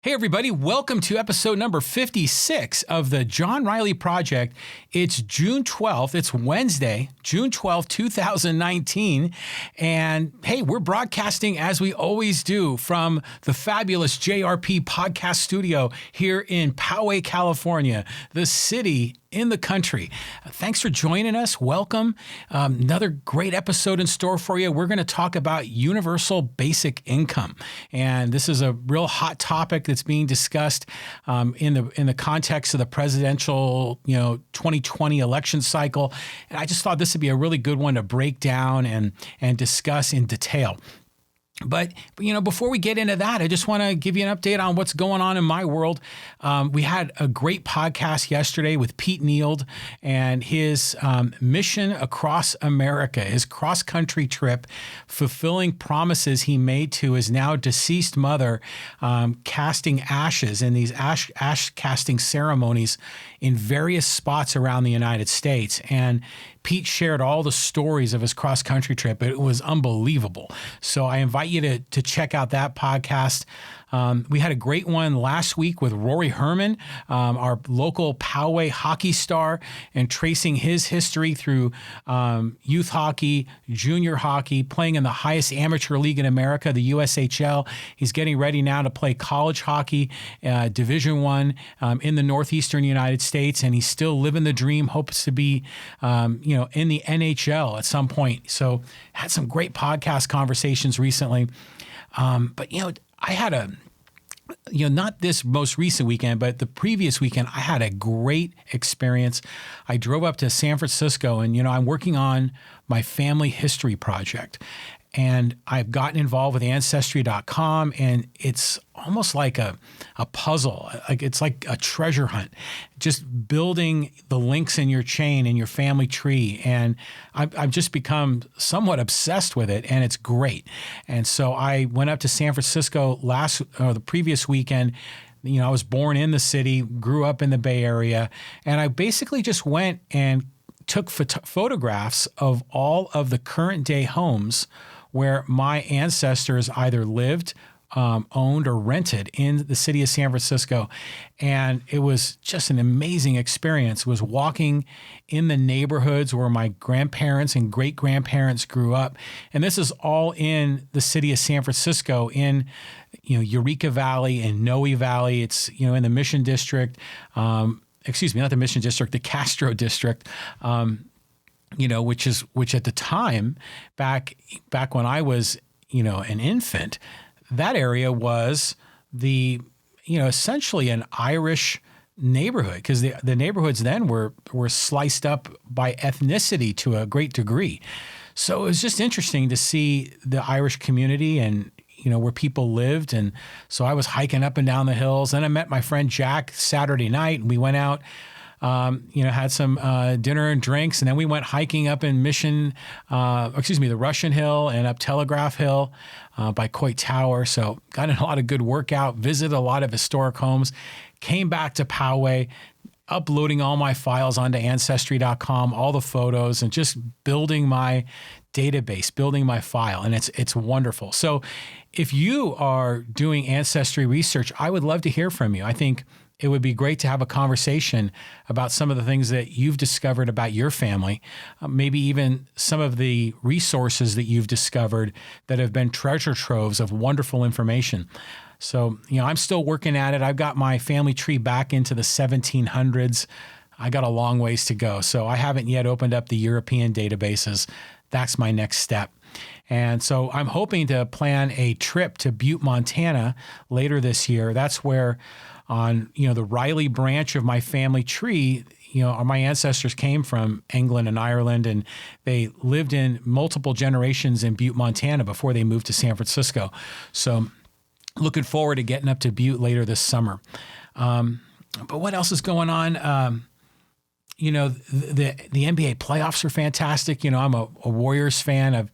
Hey, everybody. Welcome to episode number 56 of the John Riley Project. It's June 12th. It's Wednesday, June 12th, 2019. And hey, we're broadcasting as we always do from the fabulous JRP podcast studio here in Poway, California, the city in the country. Thanks for joining us. Welcome. Another great episode in store for you. We're going to talk about universal basic income. And this is a real hot topic that's being discussed in the context of the presidential, 2020 election cycle. And I just thought this would be a really good one to break down and discuss in detail. But before we get into that, I just want to give you an update on what's going on in my world. We had a great podcast yesterday with Pete Neild and his mission across America, his cross-country trip, fulfilling promises he made to his now deceased mother, casting ashes in these ash casting ceremonies in various spots around the United States. And Pete shared all the stories of his cross-country trip. It was unbelievable. So I invite you to check out that podcast. We had a great one last week with Rory Herman, our local Poway hockey star, and tracing his history through youth hockey, junior hockey, playing in the highest amateur league in America, the USHL. He's getting ready now to play college hockey, Division I, in the northeastern United States, and he's still living the dream, hopes to be, in the NHL at some point. So had some great podcast conversations recently. But I had not this most recent weekend, but the previous weekend, I had a great experience. I drove up to San Francisco and, I'm working on my family history project. And I've gotten involved with Ancestry.com, and it's almost like a puzzle. It's like a treasure hunt, just building the links in your chain in your family tree. And I've just become somewhat obsessed with it, and it's great. And so I went up to San Francisco the previous weekend. I was born in the city, grew up in the Bay Area, and I basically just went and took photographs of all of the current day homes where my ancestors either lived, owned, or rented in the city of San Francisco. And it was just an amazing experience. It was walking in the neighborhoods where my grandparents and great-grandparents grew up. And this is all in the city of San Francisco, in Eureka Valley and Noe Valley. It's in the Mission District. Excuse me, not the Mission District, the Castro District. Which at the time, back when I was, an infant, that area was essentially an Irish neighborhood, because the neighborhoods then were sliced up by ethnicity to a great degree. So it was just interesting to see the Irish community and, where people lived. And so I was hiking up and down the hills. Then I met my friend Jack Saturday night, and we went out, had some dinner and drinks, and then we went hiking up in the Russian Hill and up Telegraph Hill by Coit Tower. So got in a lot of good workout, visited a lot of historic homes, came back to Poway, uploading all my files onto Ancestry.com, all the photos, and just building my database, building my file. And it's wonderful. So if you are doing ancestry research, I would love to hear from you. I think it would be great to have a conversation about some of the things that you've discovered about your family, maybe even some of the resources that you've discovered that have been treasure troves of wonderful information. So, I'm still working at it. I've got my family tree back into the 1700s. I got a long ways to go. So I haven't yet opened up the European databases. That's my next step. And so I'm hoping to plan a trip to Butte, Montana later this year. That's where on, the Riley branch of my family tree, my ancestors came from England and Ireland, and they lived in multiple generations in Butte, Montana before they moved to San Francisco. So looking forward to getting up to Butte later this summer. But what else is going on? The NBA playoffs are fantastic. I'm a Warriors fan.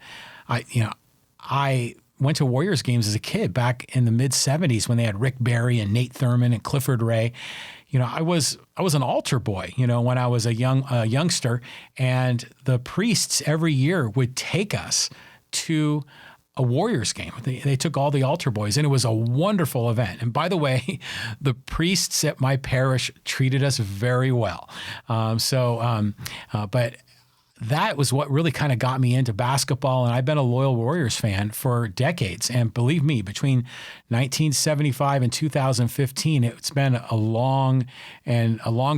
I went to Warriors games as a kid back in the mid 70s when they had Rick Barry and Nate Thurman and Clifford Ray. I was an altar boy, when I was a youngster, and the priests every year would take us to a Warriors game. They took all the altar boys, and it was a wonderful event. And by the way, the priests at my parish treated us very well. But that was what really kind of got me into basketball. And I've been a loyal Warriors fan for decades. And believe me, between 1975 and 2015, it's been a long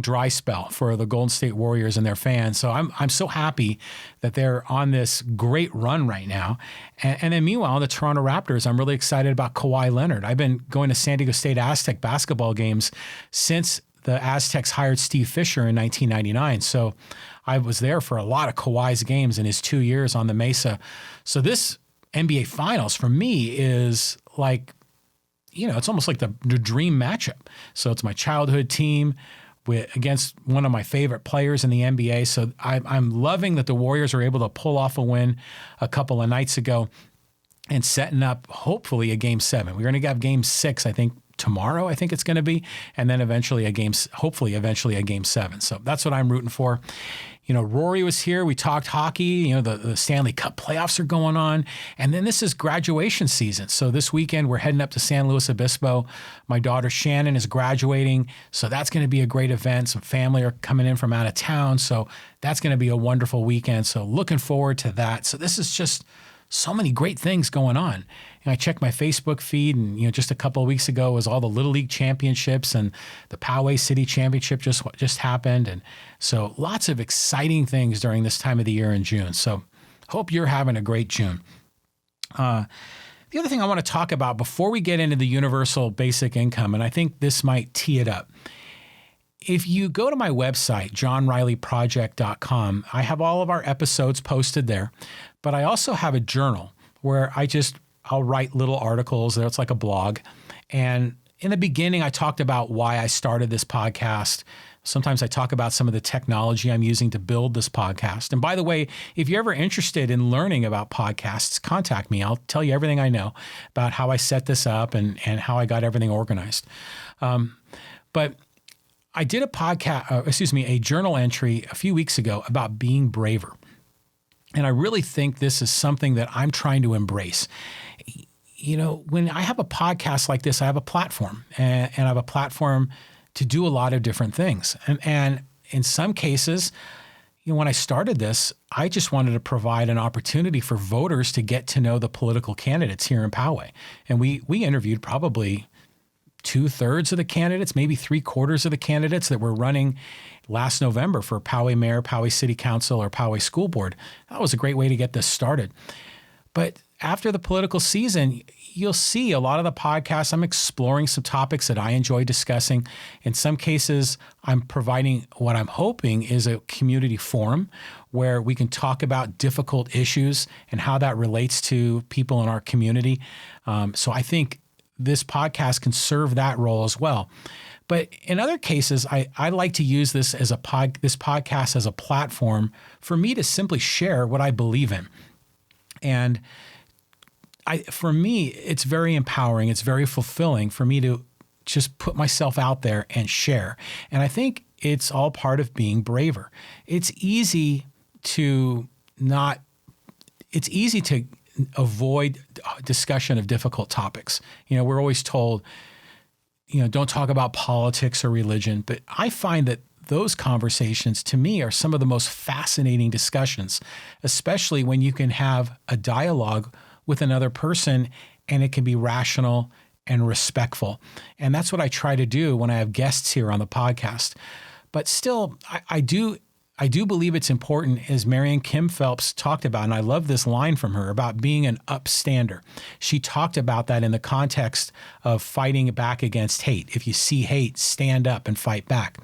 dry spell for the Golden State Warriors and their fans. So I'm so happy that they're on this great run right now. And then meanwhile, the Toronto Raptors, I'm really excited about Kawhi Leonard. I've been going to San Diego State Aztec basketball games since the Aztecs hired Steve Fisher in 1999. So I was there for a lot of Kawhi's games in his 2 years on the Mesa. So this NBA Finals for me is like, it's almost like the dream matchup. So it's my childhood team against one of my favorite players in the NBA. So I'm loving that the Warriors are able to pull off a win a couple of nights ago and setting up hopefully a Game 7. We're going to have Game 6, I think, tomorrow, I think it's going to be, and then eventually hopefully a Game 7. So that's what I'm rooting for. Rory was here. We talked hockey. The Stanley Cup playoffs are going on. And then this is graduation season. So this weekend, we're heading up to San Luis Obispo. My daughter Shannon is graduating. So that's going to be a great event. Some family are coming in from out of town. So that's going to be a wonderful weekend. So looking forward to that. So this is just so many great things going on. And I checked my Facebook feed, and just a couple of weeks ago was all the Little League championships, and the Poway City Championship just happened. And so lots of exciting things during this time of the year in June. So hope you're having a great June. The other thing I want to talk about before we get into the universal basic income, and I think this might tee it up. If you go to my website, johnrileyproject.com, I have all of our episodes posted there, but I also have a journal where I'll write little articles. It's like a blog. And in the beginning, I talked about why I started this podcast. Sometimes I talk about some of the technology I'm using to build this podcast. And by the way, if you're ever interested in learning about podcasts, contact me. I'll tell you everything I know about how I set this up and how I got everything organized. But I did a journal entry a few weeks ago about being braver. And I really think this is something that I'm trying to embrace. When I have a podcast like this, I have a platform, and I have a platform to do a lot of different things. And in some cases, when I started this, I just wanted to provide an opportunity for voters to get to know the political candidates here in Poway. And we interviewed probably 2/3 of the candidates, maybe 3/4 of the candidates that were running last November for Poway Mayor, Poway City Council, or Poway School Board. That was a great way to get this started. But after the political season, you'll see a lot of the podcasts, I'm exploring some topics that I enjoy discussing. In some cases, I'm providing what I'm hoping is a community forum where we can talk about difficult issues and how that relates to people in our community. So I think this podcast can serve that role as well. But in other cases, I like to use this as this podcast as a platform for me to simply share what I believe in. And for me, it's very empowering. It's very fulfilling for me to just put myself out there and share. And I think it's all part of being braver. It's easy to avoid discussion of difficult topics. We're always told, don't talk about politics or religion. But I find that those conversations, to me, are some of the most fascinating discussions, especially when you can have a dialogue with another person and it can be rational and respectful. And that's what I try to do when I have guests here on the podcast. But still, I do believe it's important, as Marian Kim Phelps talked about, and I love this line from her about being an upstander. She talked about that in the context of fighting back against hate. If you see hate, stand up and fight back.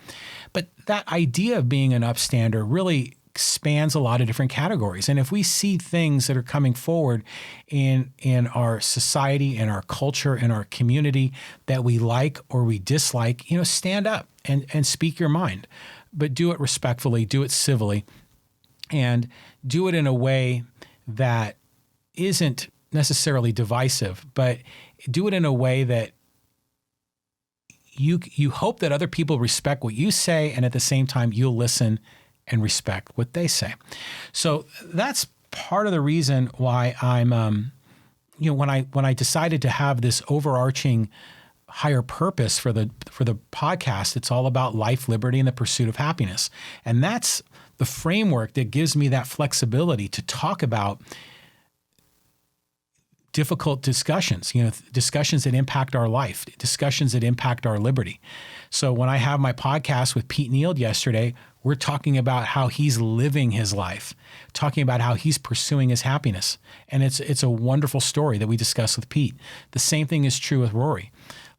But that idea of being an upstander really spans a lot of different categories. And if we see things that are coming forward in our society, in our culture, in our community that we like or we dislike, stand up and speak your mind. But do it respectfully, do it civilly, and do it in a way that isn't necessarily divisive, but do it in a way that you hope that other people respect what you say, and at the same time, you'll listen and respect what they say. So that's part of the reason why I'm when I decided to have this overarching higher purpose for the podcast, it's all about life, liberty, and the pursuit of happiness. And that's the framework that gives me that flexibility to talk about difficult discussions, discussions that impact our life, discussions that impact our liberty. So when I have my podcast with Pete Neild yesterday, we're talking about how he's living his life, talking about how he's pursuing his happiness. And it's a wonderful story that we discuss with Pete. The same thing is true with Rory.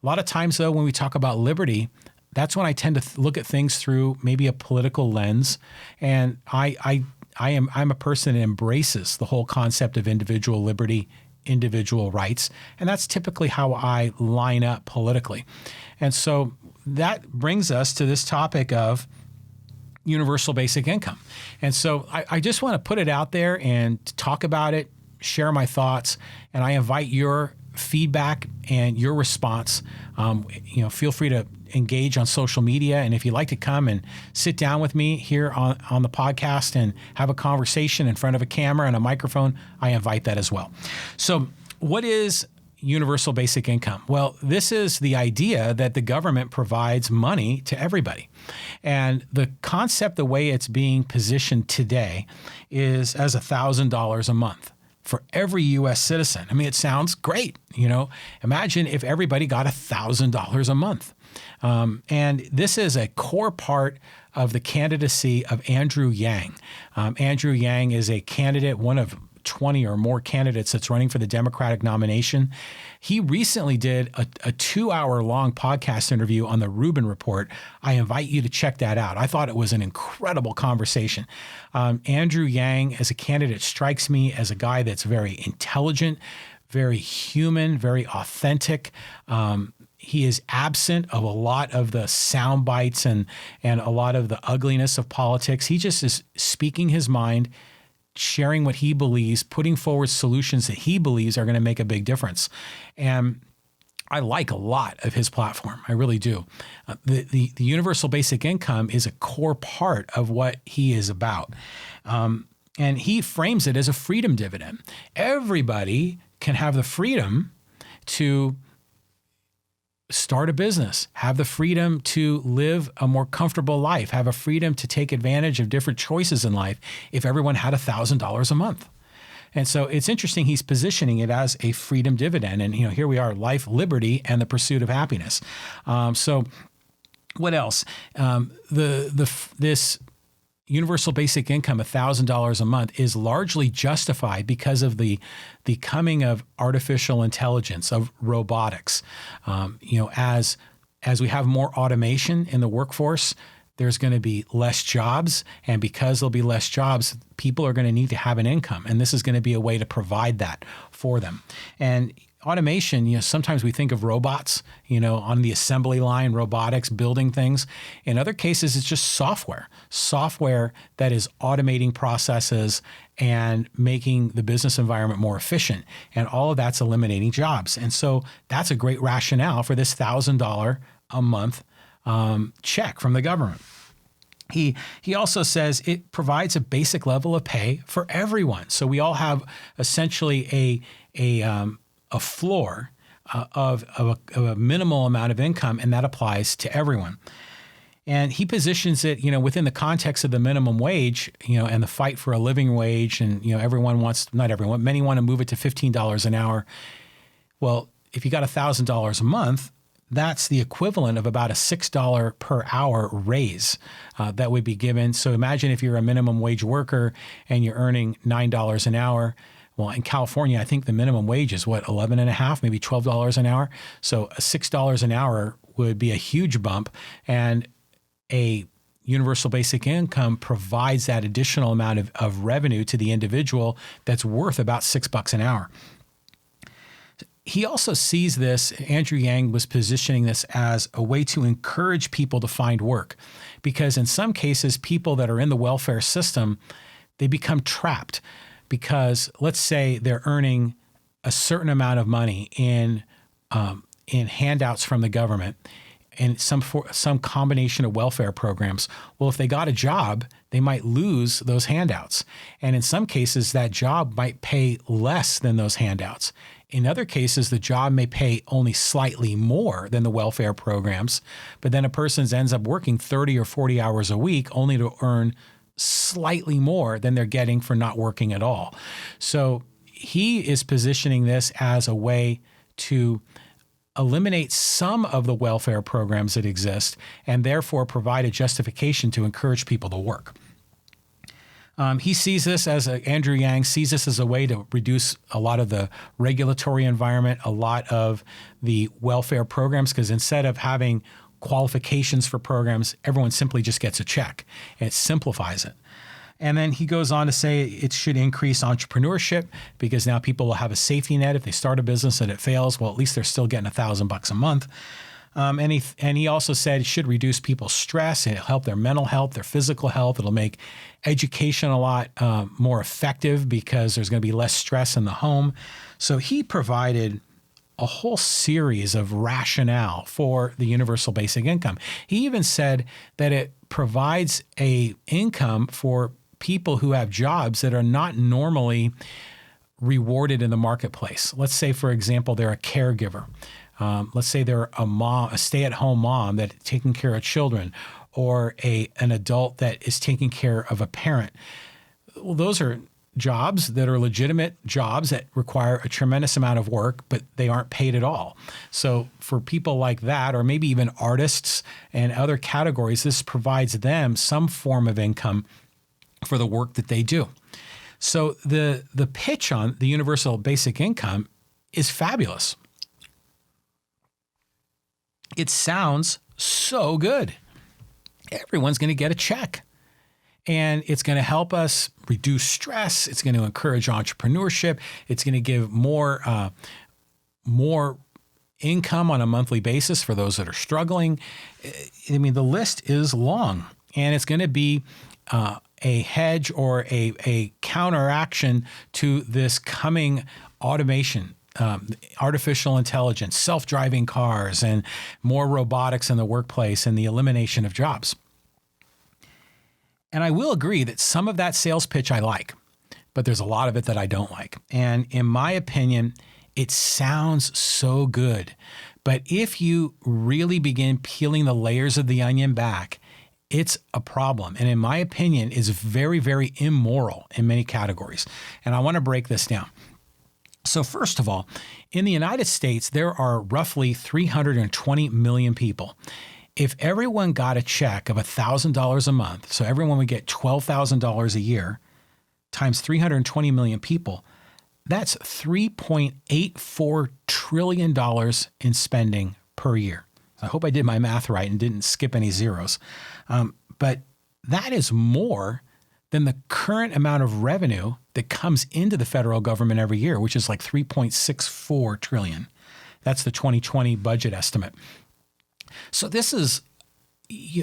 A lot of times, though, when we talk about liberty, that's when I tend to look at things through maybe a political lens. And I'm a person that embraces the whole concept of individual liberty, individual rights. And that's typically how I line up politically. And so that brings us to this topic of universal basic income. And so I just want to put it out there and talk about it, share my thoughts, and I invite your feedback and your response. Feel free to engage on social media. And if you'd like to come and sit down with me here on the podcast and have a conversation in front of a camera and a microphone, I invite that as well. So what is universal basic income? Well, this is the idea that the government provides money to everybody. And the concept, the way it's being positioned today, is as $1,000 a month for every U.S. citizen. I mean, it sounds great. Imagine if everybody got $1,000 a month. And this is a core part of the candidacy of Andrew Yang. Andrew Yang is a candidate, one of 20 or more candidates that's running for the Democratic nomination. He recently did a 2-hour-long podcast interview on the Rubin Report. I invite you to check that out. I thought it was an incredible conversation. Andrew Yang as a candidate strikes me as a guy that's very intelligent, very human, very authentic. He is absent of a lot of the sound bites and a lot of the ugliness of politics. He just is speaking his mind, sharing what he believes, putting forward solutions that he believes are going to make a big difference. And I like a lot of his platform. I really do. The universal basic income is a core part of what he is about. And he frames it as a freedom dividend. Everybody can have the freedom to start a business, have the freedom to live a more comfortable life, have a freedom to take advantage of different choices in life if everyone had $1,000 a month. And so it's interesting he's positioning it as a freedom dividend. And here we are, life, liberty, and the pursuit of happiness. So what else? This universal basic income, $1,000 a month, is largely justified because of the coming of artificial intelligence, of robotics. As we have more automation in the workforce, there's going to be less jobs. And because there'll be less jobs, people are going to need to have an income. And this is going to be a way to provide that for them. And automation, sometimes we think of robots, on the assembly line, robotics, building things. In other cases, it's just software that is automating processes and making the business environment more efficient. And all of that's eliminating jobs. And so that's a great rationale for this $1,000 a month check from the government. He also says it provides a basic level of pay for everyone. So we all have essentially a floor of a minimal amount of income, and that applies to everyone. And he positions it, within the context of the minimum wage, and the fight for a living wage, and many want to move it to $15 an hour. Well, if you got $1,000 a month, that's the equivalent of about a $6 per hour raise that would be given. So imagine if you're a minimum wage worker and you're earning $9 an hour. Well, in California, I think the minimum wage is $11.50, maybe $12 an hour. So $6 an hour would be a huge bump, and a universal basic income provides that additional amount of revenue to the individual that's worth about $6 an hour. He also sees this, Andrew Yang was positioning this as a way to encourage people to find work, because in some cases, people that are in the welfare system, they become trapped. Because let's say they're earning a certain amount of money in handouts from the government and some combination of welfare programs. Well, if they got a job, they might lose those handouts. And in some cases, that job might pay less than those handouts. In other cases, the job may pay only slightly more than the welfare programs, but then a person ends up working 30 or 40 hours a week only to earn slightly more than they're getting for not working at all. So he is positioning this as a way to eliminate some of the welfare programs that exist and therefore provide a justification to encourage people to work. He sees this Andrew Yang sees this as a way to reduce a lot of the regulatory environment, a lot of the welfare programs, because instead of having qualifications for programs, everyone simply just gets a check, and it simplifies it. And then he goes on to say it should increase entrepreneurship because now people will have a safety net if they start a business and it fails. Well, at least they're still getting $1,000 a month. And he also said it should reduce people's stress. It'll help their mental health, their physical health. It'll make education a lot more effective because there's going to be less stress in the home. So he provided a whole series of rationale for the universal basic income. He even said that it provides a income for people who have jobs that are not normally rewarded in the marketplace. Let's say, for example, they're a caregiver. Let's say they're a stay-at-home mom that's taking care of children, or an adult that is taking care of a parent. Well, those are jobs that are legitimate jobs that require a tremendous amount of work, but they aren't paid at all. So for people like that, or maybe even artists and other categories, this provides them some form of income for the work that they do. So the pitch on the universal basic income is fabulous. It sounds so good. Everyone's going to get a check. And it's going to help us reduce stress. It's going to encourage entrepreneurship. It's going to give more income on a monthly basis for those that are struggling. I mean, the list is long, and it's going to be a hedge or a counteraction to this coming automation. Artificial intelligence, self-driving cars, and more robotics in the workplace, and the elimination of jobs. And I will agree that some of that sales pitch I like, but there's a lot of it that I don't like. And in my opinion, it sounds so good. But if you really begin peeling the layers of the onion back, it's a problem. And in my opinion, is very, very immoral in many categories. And I want to break this down. So first of all, in the United States, there are roughly 320 million people. If everyone got a check of $1,000 a month, so everyone would get $12,000 a year times 320 million people, that's $3.84 trillion in spending per year. I hope I did my math right and didn't skip any zeros. But that is more than the current amount of revenue that comes into the federal government every year, which is like $3.64 trillion. That's the 2020 budget estimate. So this is,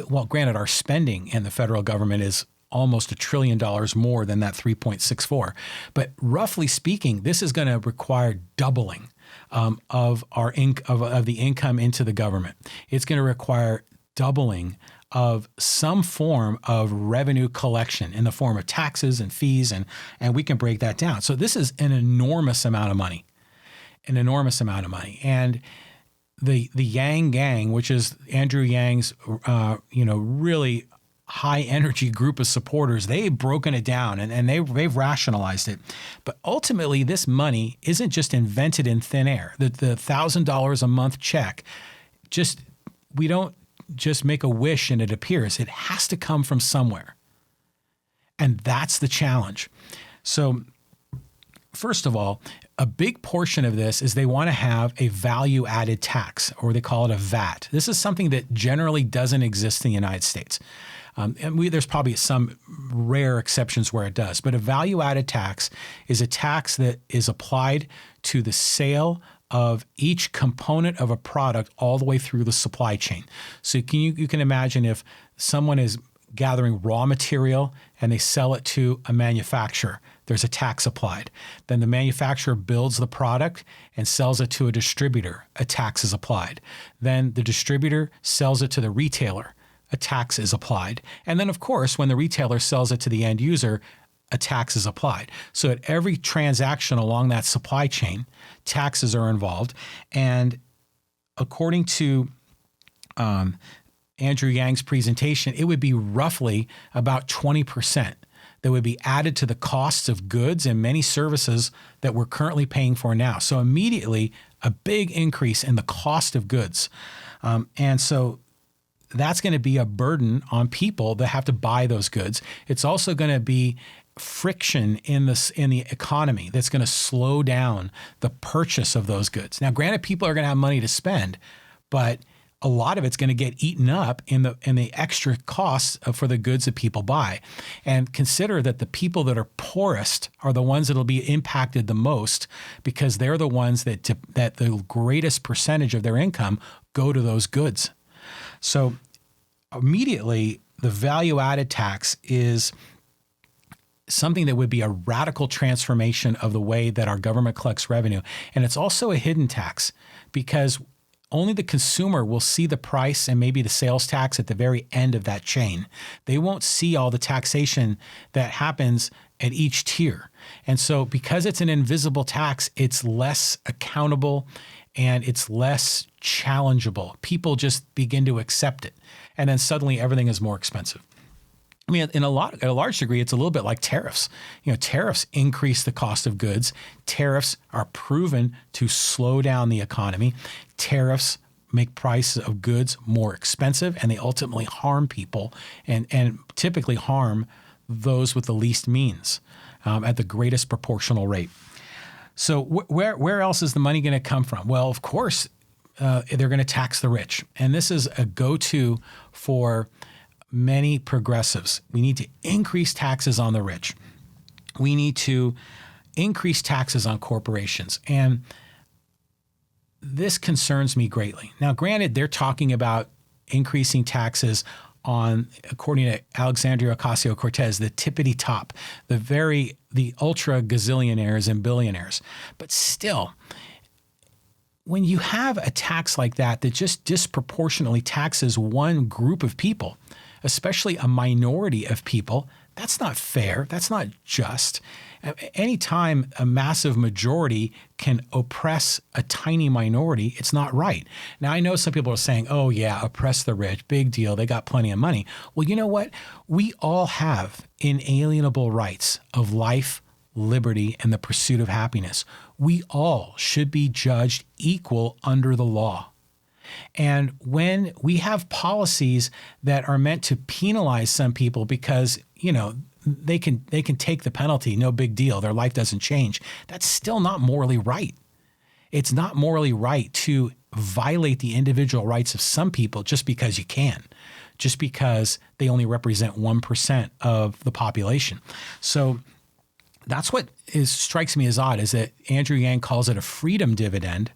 well, granted, our spending in the federal government is almost $1 trillion more than that 3.64. But roughly speaking, this is going to require doubling of the income into the government. It's going to require doubling of some form of revenue collection in the form of taxes and fees, and we can break that down. So this is an enormous amount of money, And the Yang Gang, which is Andrew Yang's, really high energy group of supporters, they've broken it down and they've rationalized it. But ultimately, this money isn't just invented in thin air. The $1,000 a month check, we don't just make a wish and it appears. It has to come from somewhere. And that's the challenge. So first of all, a big portion of this is they want to have a value added tax, or they call it a VAT. This is something that generally doesn't exist in the United States. There's probably some rare exceptions where it does, but a value added tax is a tax that is applied to the sale of each component of a product all the way through the supply chain. So you can imagine if someone is gathering raw material and they sell it to a manufacturer, there's a tax applied. Then the manufacturer builds the product and sells it to a distributor, a tax is applied. Then the distributor sells it to the retailer, a tax is applied. And then, of course, when the retailer sells it to the end user, a tax is applied. So at every transaction along that supply chain, taxes are involved. And according to Andrew Yang's presentation, it would be roughly about 20% that would be added to the costs of goods and many services that we're currently paying for now. So immediately, a big increase in the cost of goods. And so that's going to be a burden on people that have to buy those goods. It's also going to be friction in the economy that's going to slow down the purchase of those goods. Now, granted, people are going to have money to spend, but a lot of it's going to get eaten up in the extra costs for the goods that people buy. And consider that the people that are poorest are the ones that will be impacted the most, because they're the ones that the greatest percentage of their income go to those goods. So immediately, the value-added tax is something that would be a radical transformation of the way that our government collects revenue. And it's also a hidden tax, because only the consumer will see the price and maybe the sales tax at the very end of that chain. They won't see all the taxation that happens at each tier. And so because it's an invisible tax, it's less accountable and it's less challengeable. People just begin to accept it. And then suddenly everything is more expensive. I mean, at a large degree, it's a little bit like tariffs. Tariffs increase the cost of goods. Tariffs are proven to slow down the economy. Tariffs make prices of goods more expensive, and they ultimately harm people and typically harm those with the least means at the greatest proportional rate. So where else is the money going to come from? Well, of course, they're going to tax the rich. And this is a go-to for many progressives. We need to increase taxes on the rich. We need to increase taxes on corporations. And this concerns me greatly. Now, granted, they're talking about increasing taxes on, according to Alexandria Ocasio-Cortez, the tippity top, the ultra gazillionaires and billionaires. But still, when you have a tax like that just disproportionately taxes one group of people, especially a minority of people, that's not fair. That's not just. Anytime a massive majority can oppress a tiny minority, it's not right. Now, I know some people are saying, oh, yeah, oppress the rich, big deal. They got plenty of money. Well, you know what? We all have inalienable rights of life, liberty, and the pursuit of happiness. We all should be judged equal under the law. And when we have policies that are meant to penalize some people because, they can take the penalty, no big deal, their life doesn't change, that's still not morally right. It's not morally right to violate the individual rights of some people just because you can, just because they only represent 1% of the population. So that's what strikes me as odd, is that Andrew Yang calls it a freedom dividend,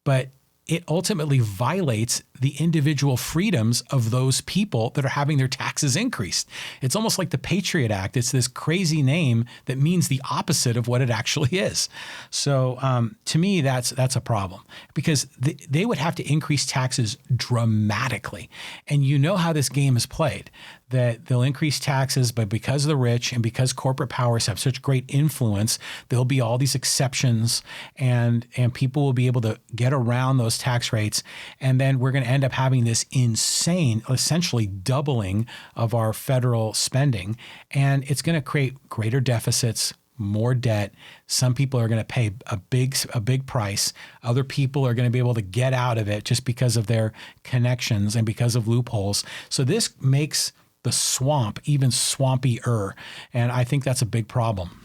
but it ultimately violates the individual freedoms of those people that are having their taxes increased. It's almost like the Patriot Act. It's this crazy name that means the opposite of what it actually is. So to me, that's a problem, because they would have to increase taxes dramatically. And you know how this game is played, that they'll increase taxes, but because of the rich and because corporate powers have such great influence, there'll be all these exceptions, and people will be able to get around those tax rates. And then we're going to end up having this insane, essentially doubling of our federal spending. And it's going to create greater deficits, more debt. Some people are going to pay a big price. Other people are going to be able to get out of it just because of their connections and because of loopholes. So this makes the swamp even swampier. And I think that's a big problem.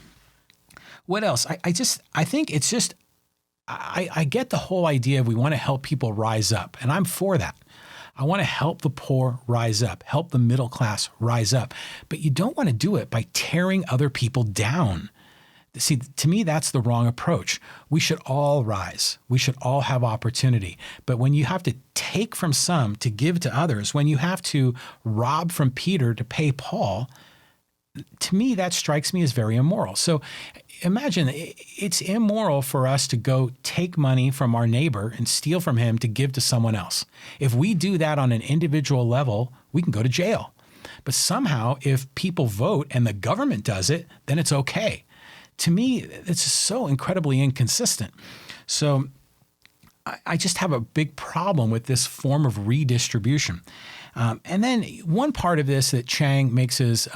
What else? I think it's just, I get the whole idea of we want to help people rise up, and I'm for that. I want to help the poor rise up, help the middle class rise up, but you don't want to do it by tearing other people down. See, to me, that's the wrong approach. We should all rise. We should all have opportunity. But when you have to take from some to give to others, when you have to rob from Peter to pay Paul, to me, that strikes me as very immoral. So imagine it's immoral for us to go take money from our neighbor and steal from him to give to someone else. If we do that on an individual level, we can go to jail. But somehow, if people vote and the government does it, then it's okay. To me, it's just so incredibly inconsistent. So I just have a big problem with this form of redistribution. And then one part of this that Chang makes his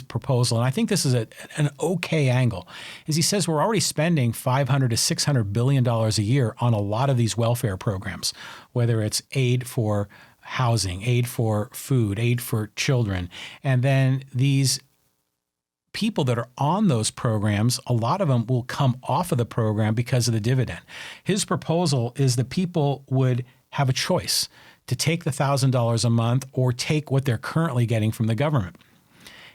proposal, and I think this is an okay angle, is he says we're already spending $500 to $600 billion a year on a lot of these welfare programs, whether it's aid for housing, aid for food, aid for children. And then these people that are on those programs, a lot of them will come off of the program because of the dividend. His proposal is that people would have a choice to take the $1,000 a month or take what they're currently getting from the government.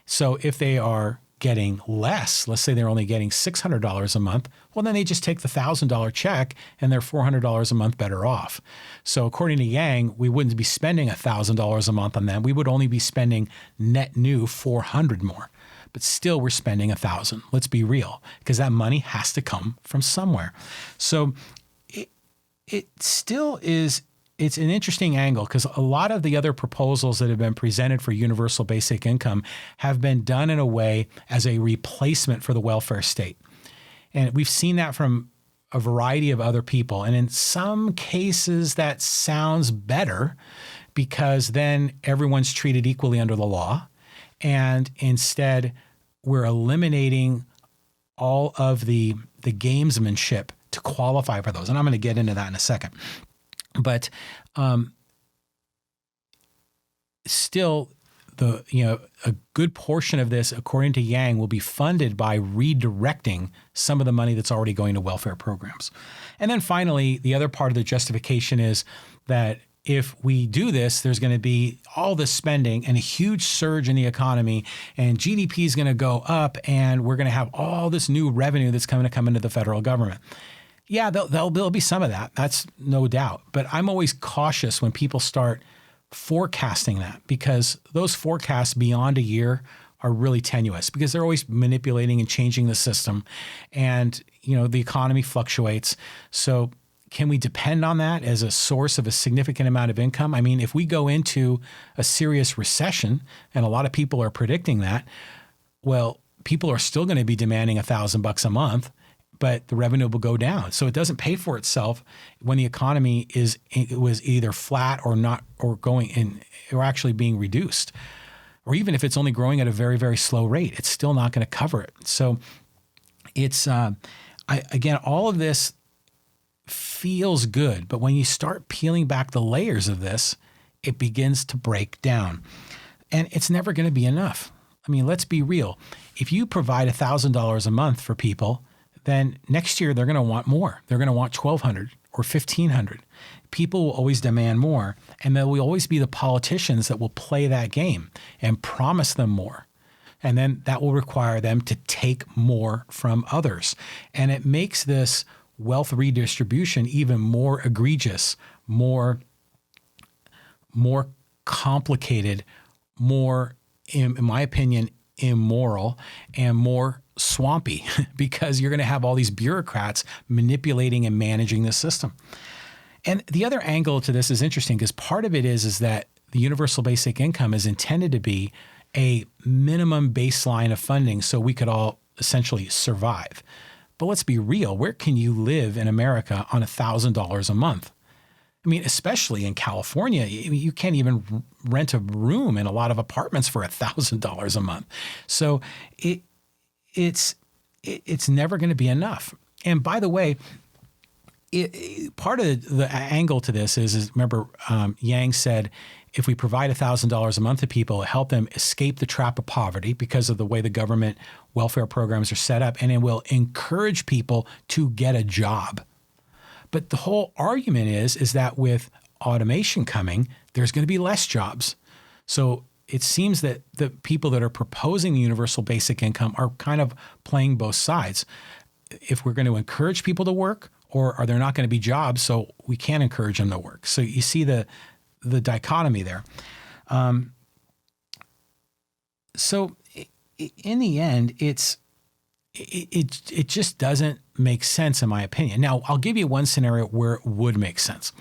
So if they are getting less, let's say they're only getting $600 a month, well, then they just take the $1,000 check and they're $400 a month better off. So according to Yang, we wouldn't be spending $1,000 a month on them. We would only be spending net new $400 more. But still we're spending $1,000. Let's be real, because that money has to come from somewhere. So it still is, it's an interesting angle, because a lot of the other proposals that have been presented for universal basic income have been done in a way as a replacement for the welfare state. And we've seen that from a variety of other people. And in some cases that sounds better, because then everyone's treated equally under the law. And instead, we're eliminating all of the gamesmanship to qualify for those. And I'm going to get into that in a second. But still, a good portion of this, according to Yang, will be funded by redirecting some of the money that's already going to welfare programs. And then finally, the other part of the justification is that if we do this, there's going to be all this spending and a huge surge in the economy, and GDP is going to go up, and we're going to have all this new revenue that's going to come into the federal government. Yeah, there'll be some of that. That's no doubt. But I'm always cautious when people start forecasting that, because those forecasts beyond a year are really tenuous, because they're always manipulating and changing the system, and the economy fluctuates. So can we depend on that as a source of a significant amount of income? I mean, if we go into a serious recession, and a lot of people are predicting that, well, people are still going to be demanding $1,000 a month, but the revenue will go down. So it doesn't pay for itself when the economy was either flat or not, or going in, or actually being reduced. Or even if it's only growing at a very, very slow rate, it's still not going to cover it. So it's, again, all of this feels good, but when you start peeling back the layers of this, it begins to break down. And it's never going to be enough. I mean, let's be real. If you provide $1,000 a month for people, then next year they're going to want more. They're going to want $1,200 or $1,500. People will always demand more, and there will always be the politicians that will play that game and promise them more. And then that will require them to take more from others. And it makes this wealth redistribution even more egregious, more complicated, more, in my opinion, immoral, and more swampy, because you're going to have all these bureaucrats manipulating and managing the system. And the other angle to this is interesting, because part of it is that the universal basic income is intended to be a minimum baseline of funding so we could all essentially survive. But let's be real, where can you live in America on $1,000 a month? I mean, especially in California, you can't even rent a room in a lot of apartments for $1,000 a month. So it's never going to be enough. And by the way, part of the angle to this is remember, Yang said, if we provide $1,000 a month to people, help them escape the trap of poverty because of the way the government welfare programs are set up, and it will encourage people to get a job. But the whole argument is that with automation coming, there's going to be less jobs. So it seems that the people that are proposing the universal basic income are kind of playing both sides. If we're going to encourage people to work, or are there not going to be jobs, so we can't encourage them to work? So you see the dichotomy there. So in the end, it just doesn't make sense, in my opinion. Now, I'll give you one scenario where it would make sense,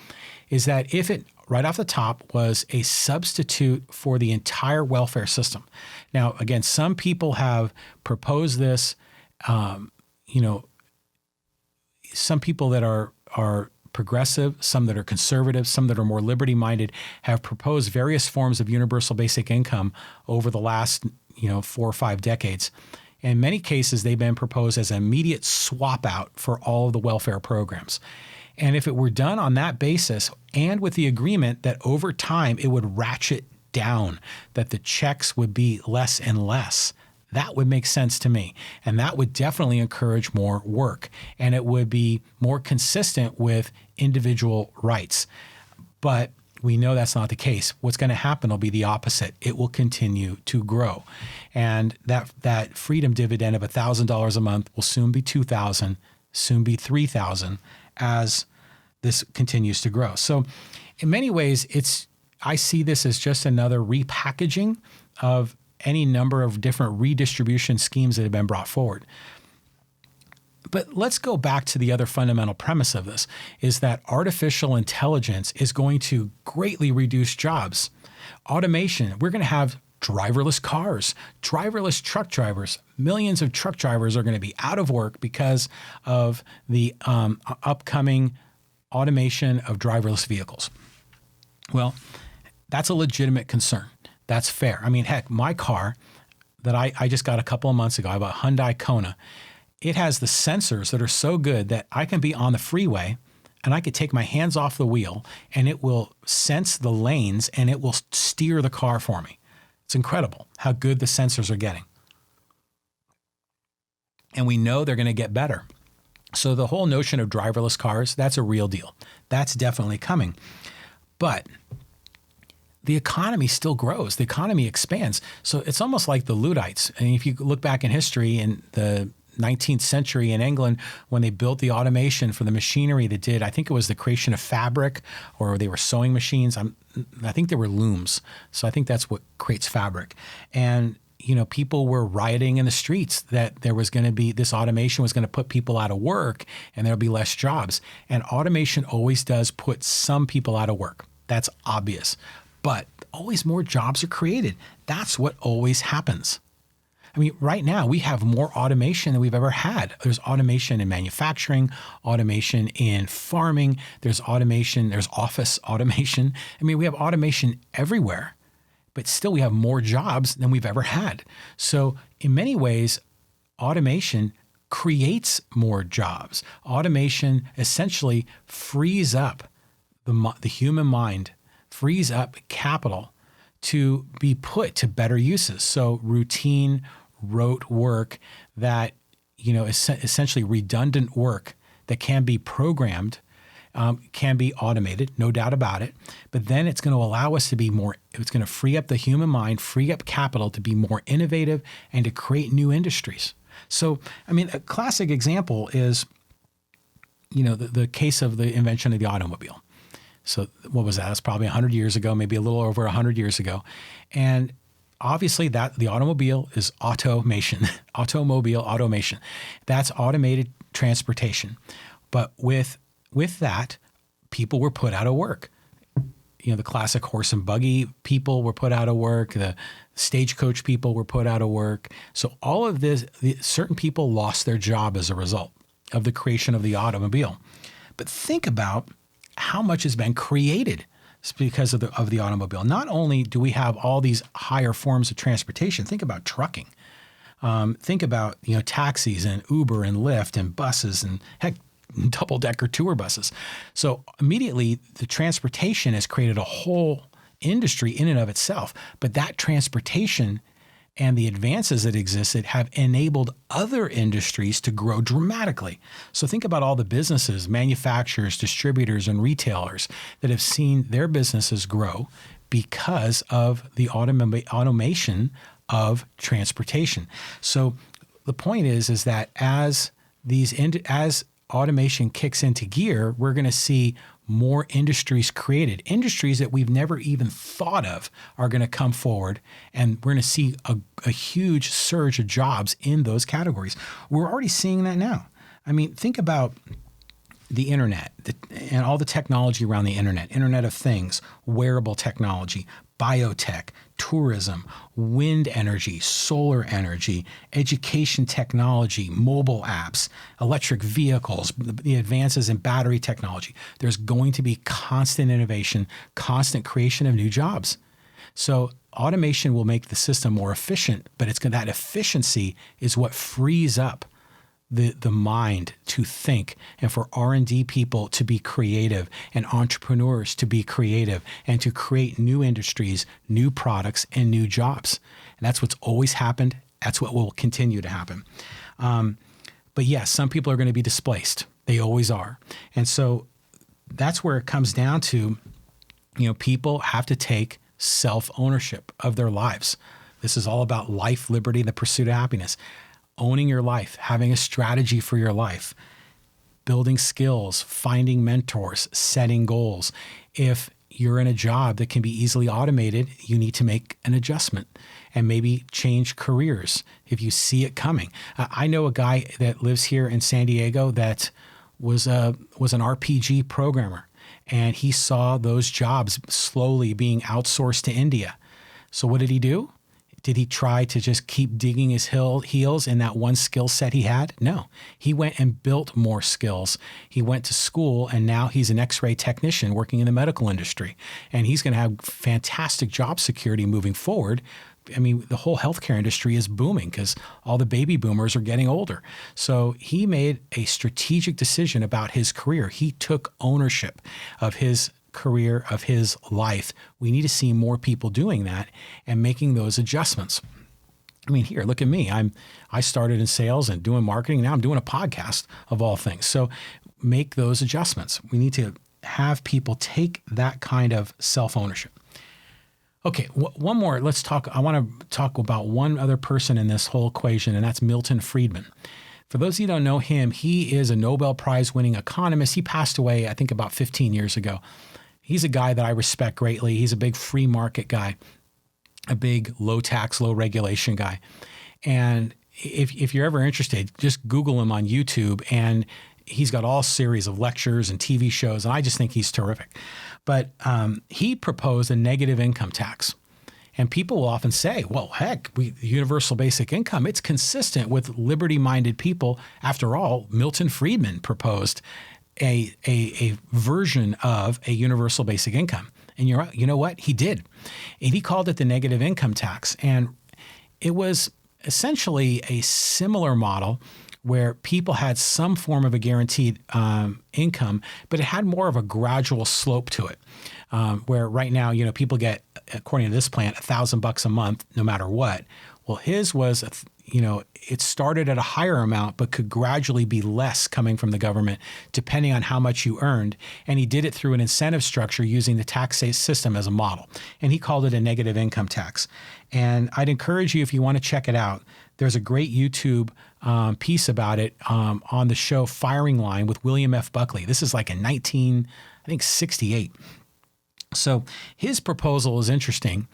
is that if it right off the top was a substitute for the entire welfare system. Now, again, some people have proposed this. Some people that are progressive, some that are conservative, some that are more liberty-minded have proposed various forms of universal basic income over the last 4 or 5 decades. In many cases, they've been proposed as an immediate swap out for all of the welfare programs. And if it were done on that basis and with the agreement that over time it would ratchet down, that the checks would be less and less, that would make sense to me. And that would definitely encourage more work. And it would be more consistent with individual rights. But we know that's not the case. What's going to happen will be the opposite. It will continue to grow. And that freedom dividend of $1,000 a month will soon be $2,000, soon be $3,000 as this continues to grow. So in many ways, I see this as just another repackaging of any number of different redistribution schemes that have been brought forward. But let's go back to the other fundamental premise of this, is that artificial intelligence is going to greatly reduce jobs. Automation, we're going to have driverless cars, driverless truck drivers. Millions of truck drivers are going to be out of work because of the upcoming automation of driverless vehicles. Well, that's a legitimate concern. That's fair. I mean, heck, my car that I just got a couple of months ago, I have a Hyundai Kona. It has the sensors that are so good that I can be on the freeway and I could take my hands off the wheel and it will sense the lanes and it will steer the car for me. It's incredible how good the sensors are getting. And we know they're going to get better. So the whole notion of driverless cars, that's a real deal. That's definitely coming. But the economy still grows. The economy expands. So it's almost like the Luddites. And if you look back in history in the 19th century in England, when they built the automation for the machinery that did, I think it was the creation of fabric, or they were sewing machines. I think they were looms. So I think that's what creates fabric. And people were rioting in the streets that there was going to be, this automation was going to put people out of work and there'll be less jobs. And automation always does put some people out of work. That's obvious. But always more jobs are created. That's what always happens. I mean, right now we have more automation than we've ever had. There's automation in manufacturing, automation in farming, there's automation, there's office automation. I mean, we have automation everywhere, but still we have more jobs than we've ever had. So in many ways, automation creates more jobs. Automation essentially frees up the human mind, frees up capital to be put to better uses. So routine, rote work that, essentially redundant work that can be programmed, can be automated, no doubt about it. But then it's going to allow us to be more, it's going to free up the human mind, free up capital to be more innovative and to create new industries. So, I mean, a classic example is, the case of the invention of the automobile. So what was that? It's probably 100 years ago, maybe a little over 100 years ago. And obviously that the automobile is automation, automation. That's automated transportation. But with that, people were put out of work. The classic horse and buggy people were put out of work. The stagecoach people were put out of work. So all of this, certain people lost their job as a result of the creation of the automobile. But think about how much has been created because of the automobile. Not only do we have all these higher forms of transportation, think about trucking. Think about taxis and Uber and Lyft and buses and heck, double-decker tour buses. So immediately the transportation has created a whole industry in and of itself. But that transportation and the advances that existed have enabled other industries to grow dramatically. So think about all the businesses, manufacturers, distributors, and retailers that have seen their businesses grow because of the automation of transportation. So the point is that as automation kicks into gear, we're going to see more industries created. Industries that we've never even thought of are going to come forward, and we're going to see a huge surge of jobs in those categories. We're already seeing that now. I mean, think about the internet and all the technology around the internet of things, wearable technology, biotech, tourism, wind energy, solar energy, education technology, mobile apps, electric vehicles, the advances in battery technology. There's going to be constant innovation, constant creation of new jobs. So automation will make the system more efficient, but that efficiency is what frees up the mind to think, and for R&D people to be creative and entrepreneurs to be creative and to create new industries, new products, and new jobs. And that's what's always happened. That's what will continue to happen. But yes, some people are going to be displaced. They always are. And so that's where it comes down to, people have to take self-ownership of their lives. This is all about life, liberty, and the pursuit of happiness. Owning your life, having a strategy for your life, building skills, finding mentors, setting goals. If you're in a job that can be easily automated, you need to make an adjustment and maybe change careers if you see it coming. I know a guy that lives here in San Diego that was an RPG programmer, and he saw those jobs slowly being outsourced to India. So what did he do? Did he try to just keep digging his heels in that one skill set he had? No. He went and built more skills. He went to school, and now he's an X-ray technician working in the medical industry. And he's going to have fantastic job security moving forward. I mean, the whole healthcare industry is booming because all the baby boomers are getting older. So he made a strategic decision about his career. He took ownership of his career, of his life. We need to see more people doing that and making those adjustments. I mean, here, look at me. I started in sales and doing marketing. Now I'm doing a podcast of all things. So make those adjustments. We need to have people take that kind of self-ownership. Okay, one more. I want to talk about one other person in this whole equation, and that's Milton Friedman. For those of you who don't know him, he is a Nobel Prize winning economist. He passed away, I think, about 15 years ago. He's a guy that I respect greatly. He's a big free market guy, a big low tax, low regulation guy. And if you're ever interested, just Google him on YouTube, and he's got all series of lectures and TV shows, and I just think he's terrific. But he proposed a negative income tax. And people will often say, well, heck, universal basic income, it's consistent with liberty-minded people. After all, Milton Friedman proposed a version of a universal basic income. And you know what? He did. And he called it the negative income tax. And it was essentially a similar model where people had some form of a guaranteed income, but it had more of a gradual slope to it. Where right now, people get, according to this plan, $1,000 a month, no matter what. Well, his was, it started at a higher amount, but could gradually be less coming from the government, depending on how much you earned. And he did it through an incentive structure using the tax system as a model. And he called it a negative income tax. And I'd encourage you, if you want to check it out, there's a great YouTube piece about it on the show Firing Line with William F. Buckley. This is like in 1968. So his proposal is interesting.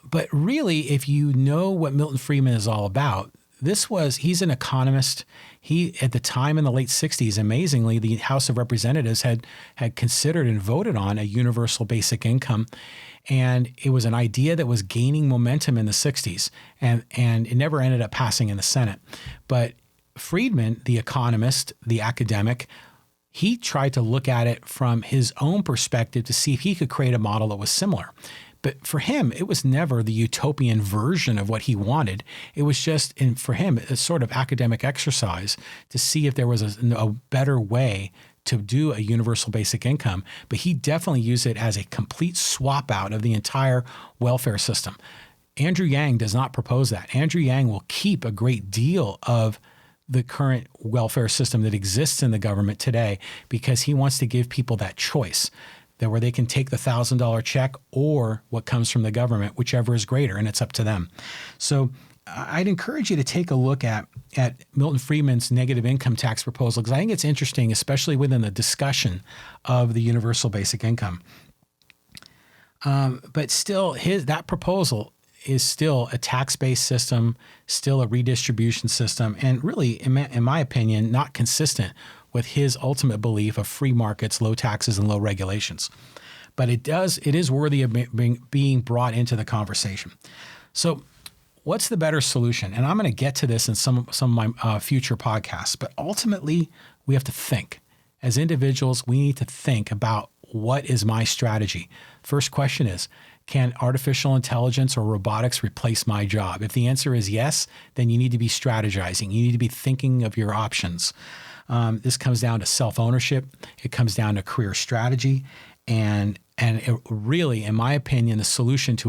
But really, if you know what Milton Friedman is all about, he's an economist. He, at the time in the late 60s, amazingly, the House of Representatives had considered and voted on a universal basic income. And it was an idea that was gaining momentum in the 60s, and it never ended up passing in the Senate. But Friedman, the economist, the academic, he tried to look at it from his own perspective to see if he could create a model that was similar. But for him, it was never the utopian version of what he wanted. It was just, for him, a sort of academic exercise to see if there was a better way to do a universal basic income. But he definitely used it as a complete swap out of the entire welfare system. Andrew Yang does not propose that. Andrew Yang will keep a great deal of the current welfare system that exists in the government today because he wants to give people that choice, that where they can take the $1,000 check or what comes from the government, whichever is greater, and it's up to them. So I'd encourage you to take a look at Milton Friedman's negative income tax proposal, because I think it's interesting, especially within the discussion of the universal basic income. But still, that proposal is still a tax-based system, still a redistribution system, and really, in my opinion, not consistent with his ultimate belief of free markets, low taxes, and low regulations. But it is worthy of being brought into the conversation. So what's the better solution? And I'm going to get to this in some of my future podcasts, but ultimately we have to think. As individuals, we need to think about, what is my strategy? First question is, can artificial intelligence or robotics replace my job? If the answer is yes, then you need to be strategizing. You need to be thinking of your options. This comes down to self-ownership. It comes down to career strategy. And it really, in my opinion, the solution to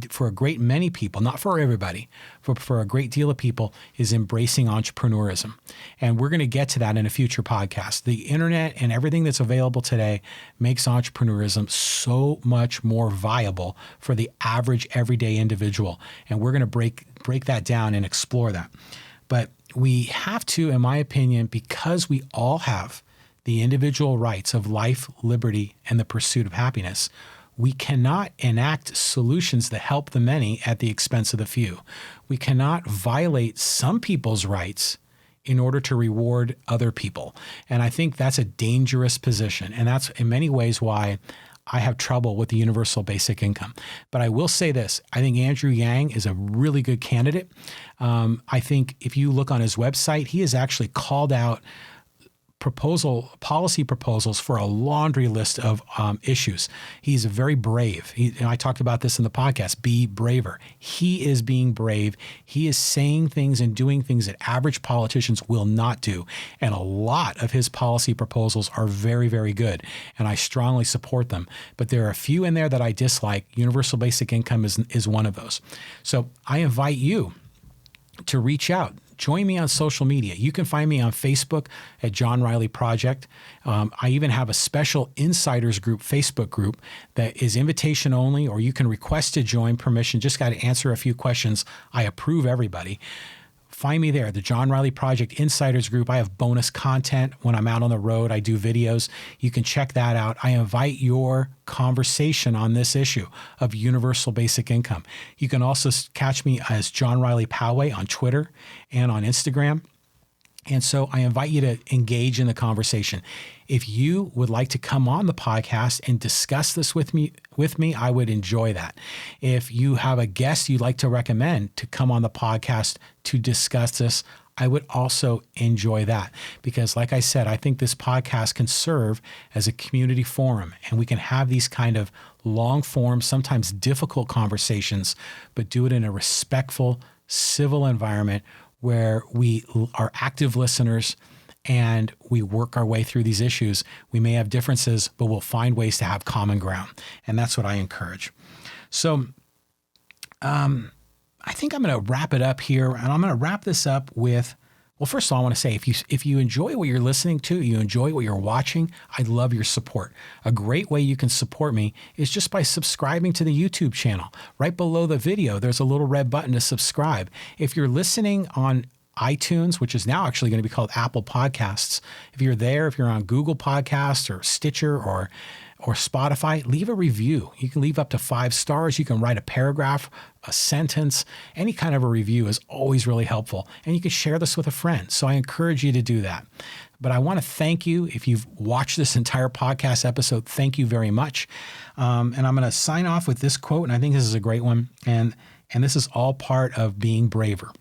for a great many people, not for everybody, for a great deal of people, is embracing entrepreneurism. And we're going to get to that in a future podcast. The internet and everything that's available today makes entrepreneurism so much more viable for the average everyday individual. And we're going to break that down and explore that. But we have to, in my opinion, because we all have the individual rights of life, liberty, and the pursuit of happiness, we cannot enact solutions that help the many at the expense of the few. We cannot violate some people's rights in order to reward other people. And I think that's a dangerous position. And that's in many ways why I have trouble with the universal basic income. But I will say this, I think Andrew Yang is a really good candidate. I think if you look on his website, he has actually called out policy proposals for a laundry list of issues. He's very brave. And I talked about this in the podcast, be braver. He is being brave. He is saying things and doing things that average politicians will not do. And a lot of his policy proposals are very, very good. And I strongly support them. But there are a few in there that I dislike. Universal basic income is one of those. So I invite you to reach out. Join me on social media. You can find me on Facebook at John Riley Project. I even have a special insiders group, Facebook group, that is invitation only, or you can request to join permission. Just got to answer a few questions. I approve everybody. Find me there, the John Riley Project Insiders Group. I have bonus content when I'm out on the road. I do videos. You can check that out. I invite your conversation on this issue of universal basic income. You can also catch me as John Riley Poway on Twitter and on Instagram. And so I invite you to engage in the conversation. If you would like to come on the podcast and discuss this with me, I would enjoy that. If you have a guest you'd like to recommend to come on the podcast to discuss this, I would also enjoy that. Because like I said, I think this podcast can serve as a community forum, and we can have these kind of long form, sometimes difficult conversations, but do it in a respectful, civil environment where we are active listeners and we work our way through these issues. We may have differences, but we'll find ways to have common ground. And that's what I encourage. So I think I'm going to wrap it up here. And I'm going to wrap this up with, well, first of all, I want to say, if you enjoy what you're listening to, you enjoy what you're watching, I'd love your support. A great way you can support me is just by subscribing to the YouTube channel. Right below the video, there's a little red button to subscribe. If you're listening on iTunes, which is now actually going to be called Apple Podcasts, if you're there, if you're on Google Podcasts or Stitcher or Spotify, leave a review. You can leave up to 5 stars. You can write a paragraph, a sentence. Any kind of a review is always really helpful. And you can share this with a friend. So I encourage you to do that. But I want to thank you. If you've watched this entire podcast episode, thank you very much. And I'm going to sign off with this quote, and I think this is a great one. And this is all part of being braver.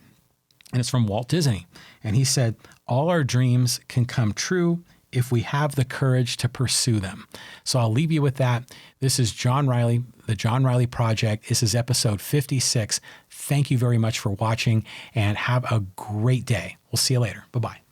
And it's from Walt Disney. And he said, "All our dreams can come true if we have the courage to pursue them." So I'll leave you with that. This is John Riley, the John Riley Project. This is episode 56. Thank you very much for watching, and have a great day. We'll see you later. Bye-bye.